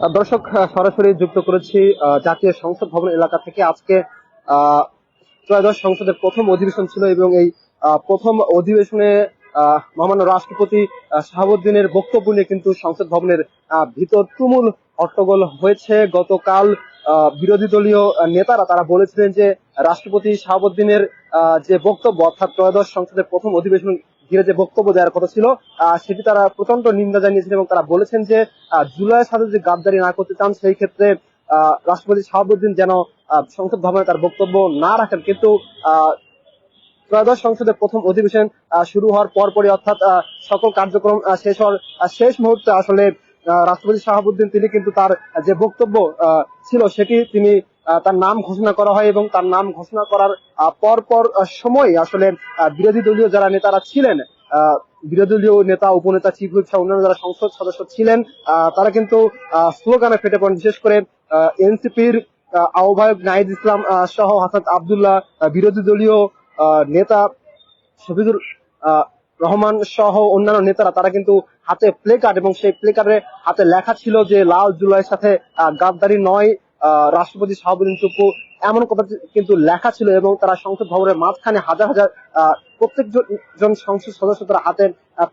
দর্শক, সরাসরি যুক্ত করেছি জাতীয় সংসদ ভবন এলাকা থেকে। আজকে আহ, ত্রয়োদশ সংসদের প্রথম অধিবেশন ছিল এবং এই প্রথম অধিবেশনে মহামান্য রাষ্ট্রপতি শাহাবুদ্দিনের বক্তব্য নিয়ে কিন্তু সংসদ ভবনের ভিতর তুমুল হট্টগোল হয়েছে। গতকাল বিরোধী দলীয় নেতারা তারা বলেছিলেন যে রাষ্ট্রপতি শাহাবুদ্দিনের যে বক্তব্য, অর্থাৎ ত্রয়োদশ সংসদের প্রথম অধিবেশন ঘিরে যে বক্তব্য দেওয়ার কথা ছিল সেটি তারা প্রচন্ড নিন্দা জানিয়েছেন এবং তারা বলেছেন যে জুলাইয়ের সাথে যদি গাদ্দারি না করতে চান সেই ক্ষেত্রে রাষ্ট্রপতি শাহাবুদ্দিন যেন সংসদ ভবনে তার বক্তব্য না রাখেন। কিন্তু ত্রয়োদশ সংসদের প্রথম অধিবেশন শুরু হওয়ার পরপরই, অর্থাৎ সকল কার্যক্রম শেষ হওয়ার শেষ মুহূর্তে আসলে রাষ্ট্রপতি শাহাবুদ্দিন তিনি কিন্তু তার যে বক্তব্য ছিল সেটি তিনি তার নাম ঘোষণা করা হয় এবং তার নাম ঘোষণা করার পরপর সময় আসলে বিরোধী দলীয় যারা নেতারা ছিলেন, বিরোধী দলীয় নেতা, উপনেতা, চিফ হুইপ সহ অন্যান্য যারা সংসদ সদস্য ছিলেন, তারা কিন্তু স্লোগানে ফেটে পড়েন। বিশেষ করে এনসিপির আহ্বায়ক নাহিদ ইসলাম সহ হাসান আব্দুল্লাহ, বিরোধী দলীয় নেতা শফিকুর রহমান সহ অন্যান্য নেতারা তারা কিন্তু হাতে প্লে কার্ড, এবং সেই প্লে কার্ডে হাতে লেখা ছিল যে লাল জুলাইয়ের সাথে গাদ্দারি নয়, রাষ্ট্রপতি শাহাবুদ্দিন চুপ্পু, এমন কথা কিন্তু লেখা ছিল। এবং তারা সংসদ ভবনের মাঝখানে হাজার হাজার প্রত্যেকজন সংসদ সদস্য তারা হাতে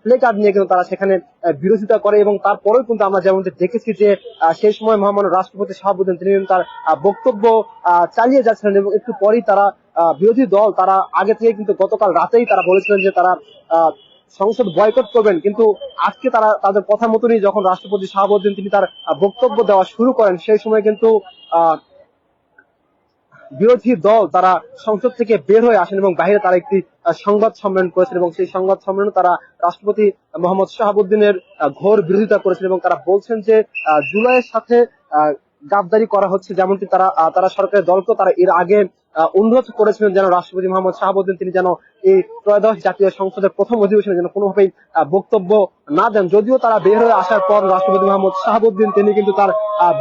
প্লে কার্ড নিয়ে কিন্তু তারা সেখানে বিরোধিতা করে। এবং তারপরেও কিন্তু আমরা যেমনটি দেখেছি যে সেই সময় মহামান্য রাষ্ট্রপতি শাহাবুদ্দিন তিনি তার বক্তব্য চালিয়ে যাচ্ছিলেন এবং একটু পরেই তারা বিরোধী দল তারা আগে থেকে কিন্তু গতকাল রাতেই তারা বলেছিলেন যে তারা সংসদ বয়কট করবেন। কিন্তু আজকে তারা তাদের কথা মতনই যখন রাষ্ট্রপতি শাহাবুদ্দিন তিনি তার বক্তব্য দেওয়া শুরু করেন, সেই সময় কিন্তু বিরোধী দল তারা সংসদ থেকে বের হয়ে আসেন এবং বাইরে তারা একটি সংবাদ সম্মেলন করেছেন এবং সেই সংবাদ সম্মেলনে তারা রাষ্ট্রপতি মোহাম্মদ শাহাবুদ্দিনের ঘোর বিরোধিতা করেছেন এবং তারা বলছেন যে জুলাইয়ের সাথে গাদ্দারি করা হচ্ছে। যেমনটি তারা সরকারের দলকে তারা এর আগে অনুরোধ করেছিলেন যেন রাষ্ট্রপতি মোহাম্মদ শাহাবুদ্দিন তিনি যেন এই ত্রয়োদশ জাতীয় সংসদের প্রথম অধিবেশনে যেন কোনোভাবেই বক্তব্য না দেন। যদিও তারা বের হয়ে আসার পর রাষ্ট্রপতি মোহাম্মদ শাহাবুদ্দিন তিনি কিন্তু তার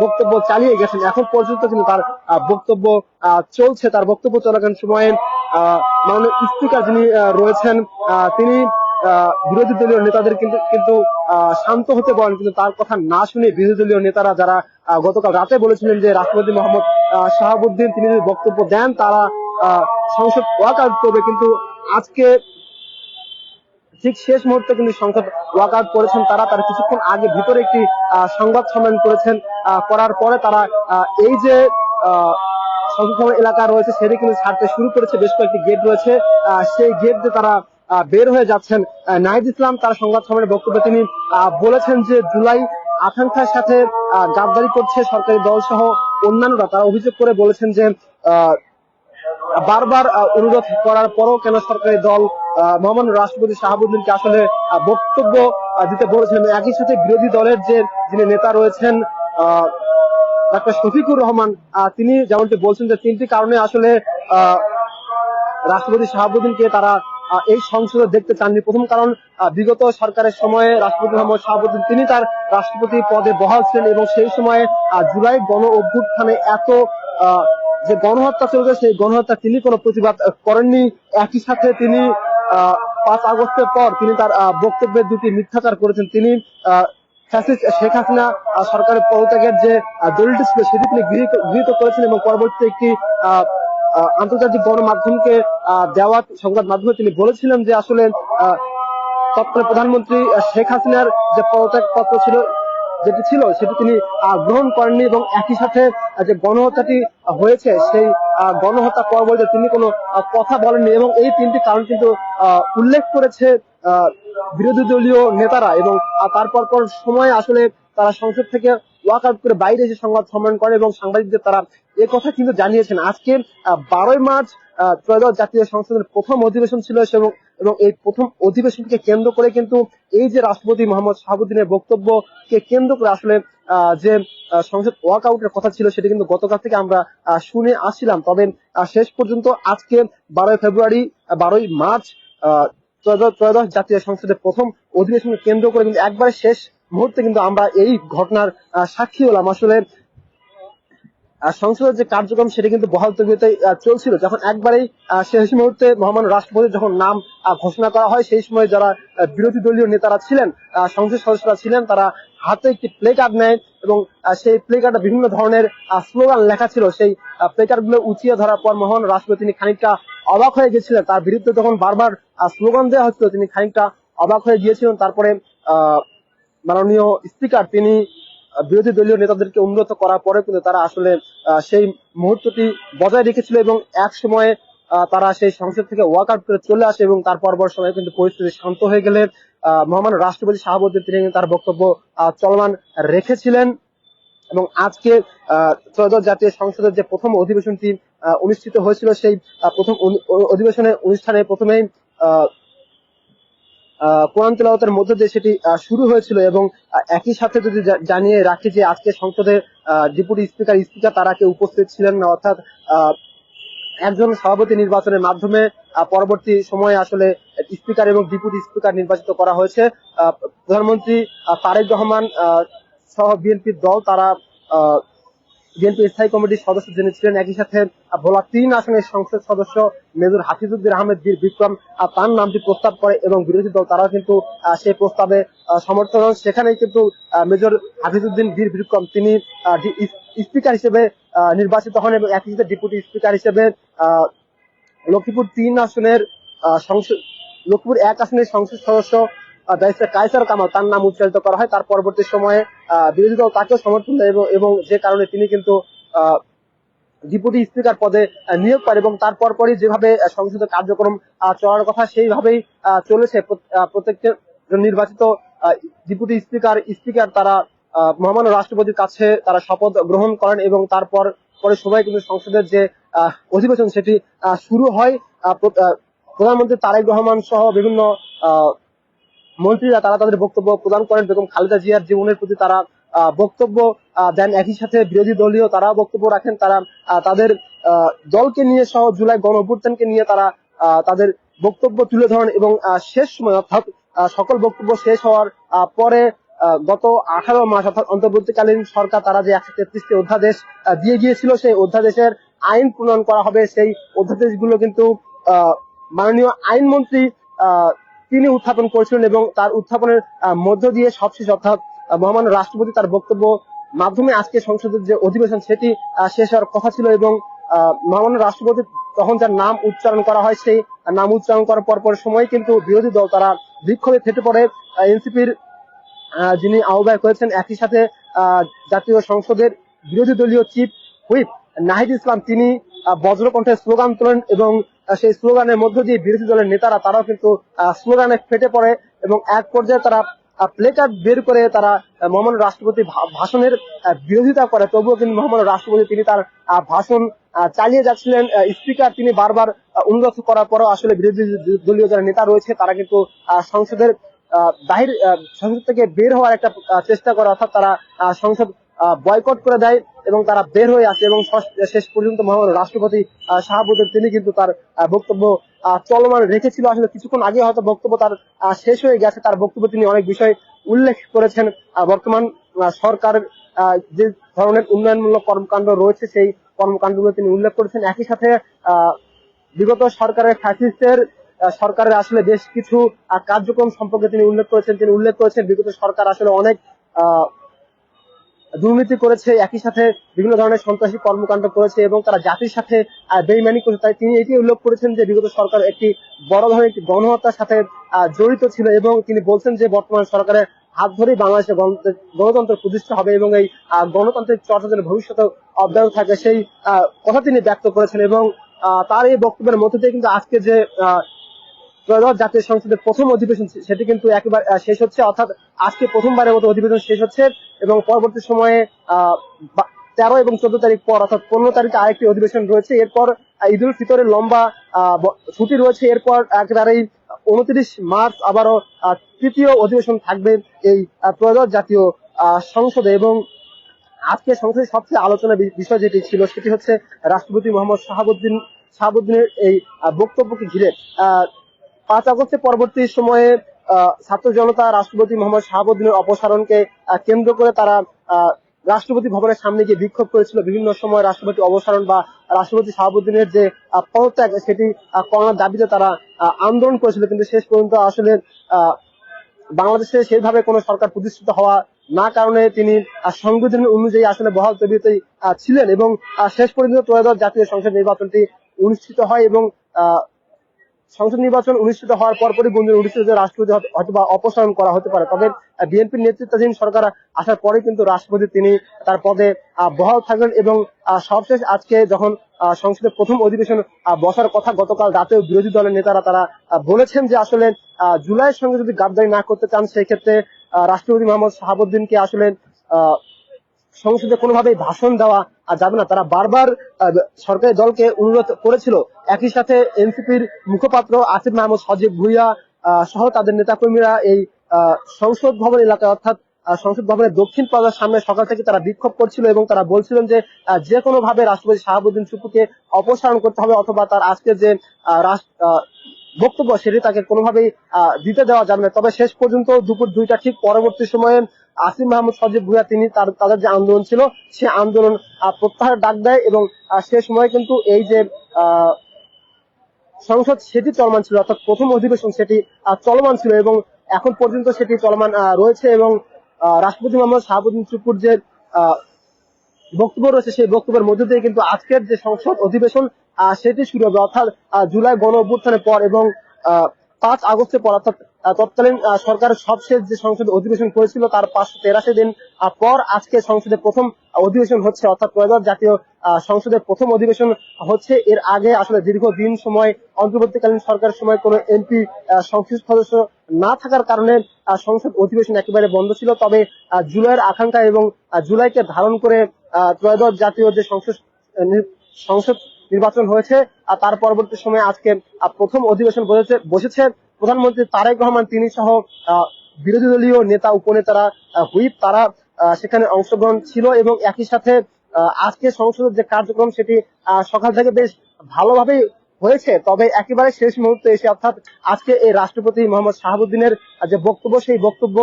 বক্তব্য চালিয়ে গেছেন। এখন পর্যন্ত কিন্তু তার বক্তব্য চলছে। তার বক্তব্য চলাকালীন সময়ে মাননীয় স্পিকার যিনি রয়েছেন তিনি বিরোধী দলীয় নেতাদের কিন্তু শান্ত হতে বলেন, কিন্তু তার কথা না শুনে বিরোধী দলীয় নেতারা যারা গতকাল রাতে বলেছিলেন যে রাষ্ট্রপতি মোহাম্মদ শাহাবুদ্দিন তিনি যদি বক্তব্য দেন তারা সংসদ ওয়াকআউট করবে, কিন্তু আজকে ঠিক শেষ মুহূর্তে কিন্তু সংসদ ওয়াকআউট করেছেন। তারা কিছুক্ষণ আগে ভিতরে একটি সংবাদ সম্মেলন করেছেন, করার পরে তারা এই যে সংসদ ভবন এলাকা রয়েছে সেটি কিন্তু ছাড়তে শুরু করেছে। বেশ কয়েকটি গেট রয়েছে, সেই গেট দিয়ে তারা বের হয়ে যাচ্ছেন। নাহিদ ইসলাম তার সংবাদ সম্মেলনের বক্তব্যে তিনি বলেছেন যে জুলাই আকাঙ্ক্ষার সাথে গাদ্দারি করছে সরকারি দল সহ অন্যান্যরা। তারা অভিযোগ করে বলেছেন যে বারবার অনুরোধ করার পরও কেন সরকারি দল মহামান্য রাষ্ট্রপতি শাহাবুদ্দিনকে আসলে বক্তব্য দিতে বলেছেন। একই সাথে বিরোধী দলের যিনি নেতা রয়েছেন ডাক্তার শফিকুর রহমান, তিনি যেমনটি বলছেন যে তিনটি কারণে আসলে রাষ্ট্রপতি শাহাবুদ্দিনকে তারা এই সংসদে দেখতে চাননি। প্রথম কারণ, বিগত সরকারের সময়ে রাষ্ট্রপতি মোহাম্মদ শাহাবুদ্দিন তিনি তার রাষ্ট্রপতি পদে বহাল ছিলেন এবং সেই সময়ে জুলাই গণ অভ্যুত্থানে এত যে গণহত্যা চলছে সেই গণহত্যা তিনি কোনো প্রতিবাদ করেননি। একই সাথে তিনি 5 আগস্টের পর তিনি তার বক্তব্যে দুটি মিথ্যাচার করেছেন। তিনি শেখ হাসিনা সরকারের পদত্যাগের যে দলিলটি ছিল সেটি তিনি গৃহীত করেছেন এবং পরবর্তী একটি আন্তর্জাতিক গণমাধ্যমকে দেওয়া সংবাদ মাধ্যমে তিনি বলেছিলেন যে আসলে তৎকালীন প্রধানমন্ত্রী শেখ হাসিনার যে পদত্যাগ পত্র ছিল সেটি তিনি গ্রহণ করেননি এবং একই সাথে যে গণহত্যাটি হয়েছে সেই গণহত্যা পরবর্তীতে তিনি কোনো কথা বলেননি। এবং এই তিনটি কারণ কিন্তু উল্লেখ করেছে বিরোধী দলীয় নেতারা এবং তারপর সময় আসলে তারা সংসদ থেকে ওয়াকআউট করে বাইরে এসে সংবাদ সম্মেলন করে এবং সাংবাদিকদের তারা এই কথা কিন্তু জানিয়েছেন। আজকে 12 মার্চ ত্রয়োদশ জাতীয় সংসদের প্রথম অধিবেশন ছিল এবং এই প্রথম অধিবেশনকে কেন্দ্র করে কিন্তু এই যে রাষ্ট্রপতি মোহাম্মদ শাহাবুদ্দিনের বক্তব্যকে কেন্দ্র করে আসলে যে সংসদ ওয়াকআউটের কথা ছিল সেটি কিন্তু গতকাল থেকে আমরা শুনে আসছিলাম। তবে শেষ পর্যন্ত আজকে 12 মার্চ ত্রয়োদশ জাতীয় সংসদের প্রথম অধিবেশনকে কেন্দ্র করে কিন্তু একবারে শেষ মুহূর্তে কিন্তু আমরা এই ঘটনার সাক্ষী হলাম। আসলে সংসদের যে কার্যক্রম সেটা কিন্তু বহাল তবিয়তে চলছিল, যখন একবারেই শেষ মুহূর্তে মহামান্য রাষ্ট্রপতির যখন নাম ঘোষণা করা হয় সেই সময় যারা বিরোধী দলীয় নেতারা ছিলেন, সংসদ সদস্যরা ছিলেন, তারা হাতে একটি প্লে কার্ড নেয় এবং সেই প্লে কার্ডে বিভিন্ন ধরনের স্লোগান লেখা ছিল। সেই প্লে কার্ড গুলো উঁচিয়ে ধরার পর মহান রাষ্ট্রপতি তিনি খানিকটা অবাক হয়ে গেছিলেন। তার বিরুদ্ধে যখন বারবার স্লোগান দেওয়া হচ্ছিল তিনি খানিকটা অবাক হয়ে গিয়েছিলেন। তারপরে মাননীয় স্পিকার তিনি বিরোধী দলীয় নেতাদেরকে উন্নত করার পরে কিন্তু তারা আসলে সেই মুহূর্তটি বজায় রেখেছিল এবং এক সময়ে তারা সেই সংসদ থেকে ওয়াক আউট করে চলে আসে এবং তার পরপর সময় কিন্তু পরিস্থিতি শান্ত হয়ে গেলে মহামান্য রাষ্ট্রপতি শাহাবুদ্দিন তিনি তার বক্তব্য চলমান রেখেছিলেন। এবং আজকে ত্রয়োদশ জাতীয় সংসদের যে প্রথম অধিবেশনটি অনুষ্ঠিত হয়েছিল সেই প্রথম অধিবেশনের অনুষ্ঠানে প্রথমেই কোরআন তেলাওয়াতের মধ্য দিয়ে সেটি শুরু হয়েছিল এবং একই সাথে যদি জানিয়ে রাখি যে আজকে সংসদে ডেপুটি স্পিকার তারা কেউ উপস্থিত ছিলেন না, অর্থাৎ একজন সভাপতি নির্বাচনের মাধ্যমে পরবর্তী সময়ে আসলে স্পিকার এবং ডেপুটি স্পিকার নির্বাচিত করা হয়েছে। প্রধানমন্ত্রী তারেক রহমান সহ বিএনপির দল তারা বিএনপি স্থায়ী কমিটির সদস্য যিনি ছিলেন, একই সাথে ভোলা ৩ আসনের সংসদ সদস্য মেজর হাফিজউদ্দিন আহমেদ বীর বিক্রম তার নামটি প্রস্তাব করে এবং বিরোধী দল তারাও কিন্তু সেই প্রস্তাবে সমর্থন হন। সেখানেই কিন্তু মেজর হাফিজউদ্দিন বীর বিক্রম তিনি স্পিকার হিসেবে নির্বাচিত হন এবং একই সাথে ডেপুটি স্পিকার হিসেবে লক্ষ্মীপুর ৩ আসনের সংসদ লক্ষ্মীপুর ১ আসনের সংসদ সদস্য ব্যারিস্টার কায়সার কামাল তার নাম উচ্চারিত করা হয়। তার পরবর্তী সময়ে বিরোধী দল তাকেও সমর্থন দেয় এবং যে কারণে তিনি কিন্তু ডেপুটি স্পিকার পদে নিয়োগ করে এবং তার পরপরই যেভাবে সংসদের কার্যক্রম চলার কথা সেইভাবেই চলেছে। প্রত্যেকটা নির্বাচিত ডেপুটি স্পিকার তারা মহামান্য রাষ্ট্রপতির কাছে তারা শপথ গ্রহণ করেন এবং তারপর পরে সময় কিন্তু সংসদের যে অধিবেশন সেটি শুরু হয়। প্রধানমন্ত্রী তারেক রহমান সহ বিভিন্ন মন্ত্রীরা তারা তাদের বক্তব্য প্রদান করেন। বেগম খালেদা জিয়ার জীবনের প্রতি তারা বক্তব্য দেন। একই সাথে বিরোধী দলীয় তারা বক্তব্য রাখেন। তারা তাদের দলকে নিয়ে সহ জুলাই গণ অভ্যুত্থানকে নিয়ে তারা তাদের বক্তব্য তুলে ধরেন এবং শেষ সময় অর্থাৎ সকল বক্তব্য শেষ হওয়ার পরে গত 18 মাস অর্থাৎ অন্তর্বর্তীকালীন সরকার তারা যে 133টি অধ্যাদেশ দিয়ে গিয়েছিল সেই অধ্যাদেশের আইন প্রণয়ন করা হবে। সেই অধ্যাদেশগুলো কিন্তু মাননীয় আইনমন্ত্রী তিনি উত্থাপন করেছিলেন এবং তার উত্থাপনের মধ্য দিয়ে সবশেষ অর্থাৎ মহামান্য রাষ্ট্রপতি তার বক্তব্য মাধ্যমে আজকে সংসদের যে অধিবেশন সেটি শেষ হওয়ার কথা ছিল এবং মহামান্য রাষ্ট্রপতি তখন যার নাম উচ্চারণ করা হয় সেই নাম উচ্চারণ করার পর সময় কিন্তু বিরোধী দল তারা বিক্ষোভে ফেটে পড়ে। এনসিপির যিনি আহ্বায়ক হয়েছেন একই সাথে জাতীয় সংসদের বিরোধী দলীয় চিফ হুইপ নাহিদ ইসলাম তিনি বজ্রকণ্ঠে স্লোগান তোলেন এবং সেই স্লোগানের মধ্য দিয়ে বিরোধী দলের নেতারা তারাও কিন্তু স্লোগানে ফেটে পড়ে এবং এক পর্যায়ে তারা প্লেকার্ড বের করে তারা মহামান্য রাষ্ট্রপতি ভাষণের বিরোধিতা করে। তবুও কিন্তু মহামান্য রাষ্ট্রপতি তিনি তার ভাষণ চালিয়ে যাচ্ছিলেন। স্পিকার তিনি বারবার অনুরোধ করার পরও আসলে বিরোধী দলীয় যারা নেতা রয়েছে তারা কিন্তু সংসদের সংসদ থেকে বের হওয়ার একটা চেষ্টা করে, অর্থাৎ তারা সংসদ বয়কট করে দেয় এবং তারা বের হয়ে আসে এবং শেষ পর্যন্ত মহামান্য রাষ্ট্রপতি শাহাবুদ্দিন তিনি কিন্তু তার বক্তব্য চলমান রেখেছিল। আসলে কিছুক্ষণ আগে হয়তো বক্তব্য তার শেষ হয়ে গেছে। তার বক্তব্য তিনি অনেক বিষয় উল্লেখ করেছেন। বর্তমান সরকার যে ধরনের উন্নয়নমূলক কর্মকাণ্ড রয়েছে সেই কর্মকাণ্ডগুলো তিনি উল্লেখ করেছেন। একই সাথে বিগত সরকারের ফ্যাসিস্টের সরকারের আসলে বেশ কিছু কার্যক্রম সম্পর্কে তিনি উল্লেখ করেছেন। বিগত সরকার আসলে অনেক দুর্নীতি করেছে, একই সাথে বিভিন্ন ধরনের সন্ত্রাসী কর্মকাণ্ড করেছে এবং তারা জাতির সাথে বেইমানি করেছে। তাই তিনি এটি উল্লেখ করেছেন যে বিগত সরকার একটি বড় ধরনের একটি গণহত্যার সাথে জড়িত ছিল এবং তিনি বলছেন যে বর্তমান সরকারের হাত ধরেই বাংলাদেশে গণতন্ত্র প্রতিষ্ঠা হবে এবং এই গণতান্ত্রিক চর্চা যেন ভবিষ্যতে অব্যাহত থাকে সেই কথা তিনি ব্যক্ত করেছেন। এবং তার এই বক্তব্যের মধ্যে দিয়ে কিন্তু আজকে যে ত্রয়োদশ জাতীয় সংসদের প্রথম অধিবেশন সেটি কিন্তু একেবারে শেষ হচ্ছে, অর্থাৎ আজকে প্রথমবারের মতো অধিবেশন শেষ হচ্ছে এবং পরবর্তী সময়ে 13 এবং 14 তারিখ পর অর্থাৎ 15 তারিখে আরেকটি অধিবেশন রয়েছে। এরপর ঈদ উল ফিতরের লম্বা ছুটি রয়েছে। এরপর একেবারেই 29 মার্চ আবারও তৃতীয় অধিবেশন থাকবে এই ত্রয়োদশ জাতীয় সংসদে। এবং আজকে সংসদের সবচেয়ে আলোচনার বিষয় যেটি ছিল সেটি হচ্ছে রাষ্ট্রপতি মোহাম্মদ শাহাবুদ্দিনের এই বক্তব্যকে ঘিরে। 5 আগস্টের পরবর্তী সময়ে ছাত্র জনতা রাষ্ট্রপতি মোহাম্মদ শাহাবুদ্দিনের অপসারণকে কেন্দ্র করে তারা রাষ্ট্রপতি ভবনের সামনে গিয়ে বিক্ষোভ করেছিল। বিভিন্ন সময় রাষ্ট্রপতি অপসারণ বা রাষ্ট্রপতি শাহাবুদ্দিনের যে পদত্যাগ সেটি করার দাবিতে তারা আন্দোলন করেছিল, কিন্তু শেষ পর্যন্ত আসলে বাংলাদেশে সেইভাবে কোনো সরকার প্রতিষ্ঠিত হওয়া না কারণে তিনি সংবিধান অনুযায়ী আসলে বহাল তবিয়তেই ছিলেন এবং শেষ পর্যন্ত ত্রয়োদশ জাতীয় সংসদ নির্বাচনটি অনুষ্ঠিত হয় এবং সংসদ নির্বাচন অনুষ্ঠিত হওয়ার পরপরই গুঞ্জন উঠেছিল যে রাষ্ট্রপতি হয়তো বা অপসারণ করা হতে পারে। তবে বিএনপির নেতৃত্বাধীন সরকার আসার পরে কিন্তু রাষ্ট্রপতি তিনি তার পদে বহাল থাকবেন এবং সবশেষ আজকে যখন সংসদের প্রথম অধিবেশন বসার কথা গতকাল রাতেও বিরোধী দলের নেতারা তারা বলেছেন যে আসলে জুলাইয়ের সঙ্গে যদি গাদ্দারি না করতে চান সেই ক্ষেত্রে রাষ্ট্রপতি মোহাম্মদ শাহাবুদ্দিনকে আসলে সংসদে কোনোভাবেই ভাষণ দেওয়া যাবে না। তারা বারবার সরকারি দলকে অনুরোধ করেছিল। একই সাথে এনসিপির মুখপাত্র আসিফ মাহমুদ সজীব ভুইয়া সহ তাদের নেতাকর্মীরা এই সংসদ ভবন এলাকায় অর্থাৎ সংসদ ভবনের দক্ষিণ প্লাজার সামনে সকাল থেকে তারা বিক্ষোভ করছিল এবং তারা বলছিলেন যে যে কোনো ভাবে রাষ্ট্রপতি শাহাবুদ্দিন চুপ্পুকে অপসারণ করতে হবে অথবা তার আজকে যে বক্তব্য সেটি তাকে কোনোভাবেই দিতে দেওয়া যাবে না। তবে শেষ পর্যন্ত দুপুর 2টা ঠিক পরবর্তী সময়ে আসিফ মাহমুদ সজীব ভুইয়া তিনি তাদের যে আন্দোলন ছিল সে আন্দোলন প্রত্যাহারের ডাক দেয় এবং সে সময় কিন্তু এই যে সংসদ সেটি চলমান ছিল অর্থাৎ প্রথম অধিবেশন সেটি চলমান ছিল এবং এখন পর্যন্ত সেটি চলমান রয়েছে এবং রাষ্ট্রপতি মোহাম্মদ শাহাবুদ্দিন চুপ্পুর যে বক্তব্য রয়েছে সেই বক্তব্যের মধ্যে দিয়ে কিন্তু আজকের যে সংসদ অধিবেশন সেটি শুরু হবে অর্থাৎ জুলাই গণ অভ্যুত্থানের পর এবং 5 আগস্টের পর অর্থাৎ তৎকালীন সরকারের সবশেষ যে সংসদ অধিবেশন করেছিল তার 583 দিন পর আজকে সংসদের প্রথম অধিবেশন হচ্ছে অর্থাৎ ত্রয়োদশ জাতীয় সংসদের প্রথম অধিবেশন হচ্ছে। এর আগে আসলে দীর্ঘদিন সময় অন্তর্বর্তীকালীন সরকারের সময় কোনো এমপি সংসদ সদস্য না থাকার কারণে সংসদ অধিবেশন একেবারে বন্ধ ছিল। তবে জুলাইয়ের আকাঙ্ক্ষা এবং জুলাইকে ধারণ করে ত্রয়োদশ জাতীয় যে সংসদ নির্বাচন হয়েছে আর তার পরবর্তী সময়ে আজকে প্রথম অধিবেশন বসেছে। প্রধানমন্ত্রী তারেক রহমান তিনি সহ বিরোধী দলীয় নেতা উপনেতারা হুইপ তারা সেখানে অংশগ্রহণ ছিল এবং একই সাথে আজকে সংসদের যে কার্যক্রম সেটি সকাল থেকে বেশ ভালোভাবেই হয়েছে। তবে একেবারে শেষ মুহূর্তে এসে অর্থাৎ আজকে এই রাষ্ট্রপতি মোহাম্মদ শাহাবুদ্দিনের যে বক্তব্য সেই বক্তব্য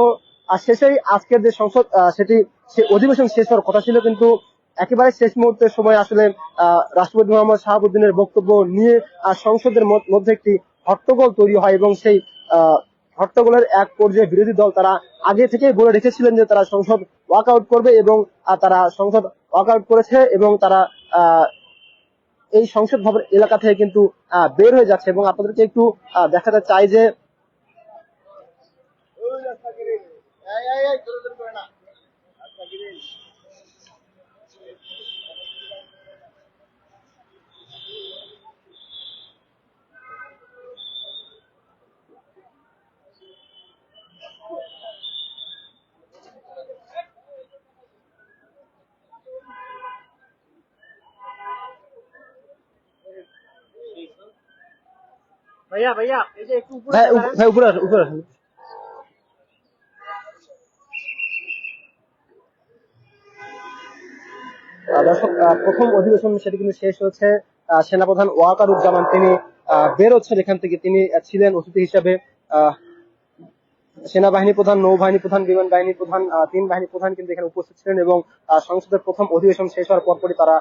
শেষেই আজকের যে সংসদ সেটি অধিবেশন শেষ হওয়ার কথা ছিল কিন্তু একেবারে শেষ মুহূর্তের সময় আসলে রাষ্ট্রপতি মোহাম্মদ শাহাবুদ্দিনের বক্তব্য নিয়ে সংসদের মধ্যে একটি হট্টগোল তৈরি হয় এবং সেই হট্টগোলের এক পর্যায়ে বিরোধী দল তারা আগে থেকেই বলে রেখেছিলেন যে তারা সংসদ ওয়াকআউট করবে এবং তারা সংসদ ওয়াকআউট করেছে এবং তারা এই সংসদ ভবন এলাকা থেকে কিন্তু বের হয়ে যাচ্ছে এবং আপনাদেরকে একটু দেখাতে চাই যে भैया भैया এই যে একটু উপরে ভাই দাঁড়ান। ভাই উপরে আসুন উপরে আসুন। দর্শক প্রথম অধিবেশন সেটি কিন্তু শেষ হয়েছে। সেনাপ্রধান ওয়াকারুজ্জামান তিনি বের হচ্ছেন এখান থেকে। তিনি ছিলেন অতিথি হিসেবে সেনাবাহিনী প্রধান, নৌবাহিনী প্রধান, বিমান বাহিনী প্রধান, 3 বাহিনী প্রধান কিন্তু এখানে উপস্থিত ছিলেন এবং সংসদের প্রথম অধিবেশন শেষ হওয়ার পরপরই তারা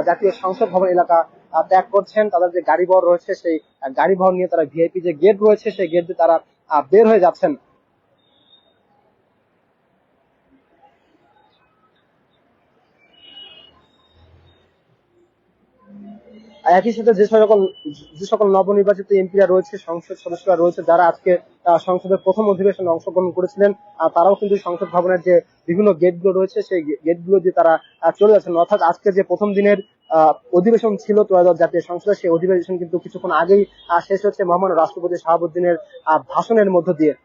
জাতীয় সংসদ ভবন এলাকা ত্যাগ করছেন। তাদের যে গাড়ি বহর রয়েছে সেই গাড়ি বহর নিয়ে তারা ভিআইপি যে গেট রয়েছে সেই গেট দিয়ে তারা বের হয়ে যাচ্ছেন। একই সাথে যে সকল নবনির্বাচিত এমপিরা রয়েছে, সংসদ সদস্যরা রয়েছে যারা আজকে সংসদের প্রথম অধিবেশনে অংশগ্রহণ করেছিলেন তারাও কিন্তু সংসদ ভবনের যে বিভিন্ন গেটগুলো রয়েছে সেই গেটগুলো দিয়ে তারা চলে যাচ্ছেন। অর্থাৎ আজকে যে প্রথম দিনের অধিবেশন ছিল ত্রয়োদশ জাতীয় সংসদের সেই অধিবেশন কিন্তু কিছুক্ষণ আগেই শেষ হচ্ছে মহামান্য রাষ্ট্রপতি শাহাবুদ্দিনের ভাষণের মধ্য দিয়ে।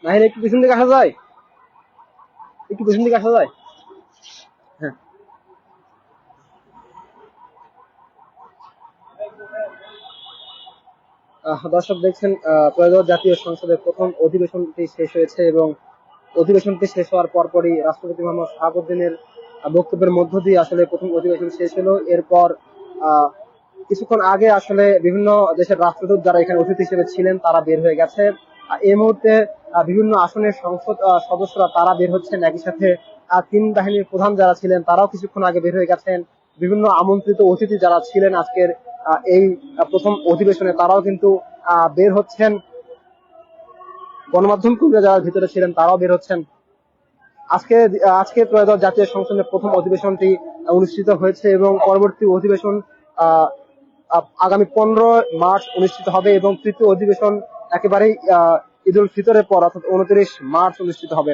নাহিলে একটু পিছন দিকে আসা যায়, একটু পিছন দিকে আসা যায়। হ্যাঁ। দর্শক দেখছেন ত্রয়োদশ জাতীয় সংসদের প্রথম অধিবেশনটি শেষ হয়েছে এবং অধিবেশনটি শেষ হওয়ার পরপরই রাষ্ট্রপতি মোহাম্মদ শাহাবুদ্দিনের বক্তব্যের মধ্য দিয়ে আসলে প্রথম অধিবেশন শেষ হলো। এরপর আহ, কিছুক্ষণ আগে আসলে বিভিন্ন দেশের রাষ্ট্রদূত যারা এখানে অতিথি হিসেবে ছিলেন তারা বের হয়ে গেছে। এই মুহূর্তে বিভিন্ন আসনের সংসদ সদস্যরা তারা বের হচ্ছেন, একই সাথে তিন বাহিনীর প্রধান যারা ছিলেন তারাও কিছুক্ষণ আগে বের হয়ে গেছেন। বিভিন্ন আমন্ত্রিত অতিথি যারা ছিলেন আজকের এই প্রথম অধিবেশনে তারাও কিন্তু বের হচ্ছেন। গণমাধ্যম কর্মীরা যারা ভিতরে ছিলেন তারাও বের হচ্ছেন। আজকে আজকে ত্রয়োদশ জাতীয় সংসদের প্রথম অধিবেশনটি অনুষ্ঠিত হয়েছে এবং পরবর্তী অধিবেশন আহ, আগামী 15 মার্চ অনুষ্ঠিত হবে এবং তৃতীয় অধিবেশন একেবারেই ঈদ উল ফিতরের পর অর্থাৎ 29 মার্চ অনুষ্ঠিত হবে।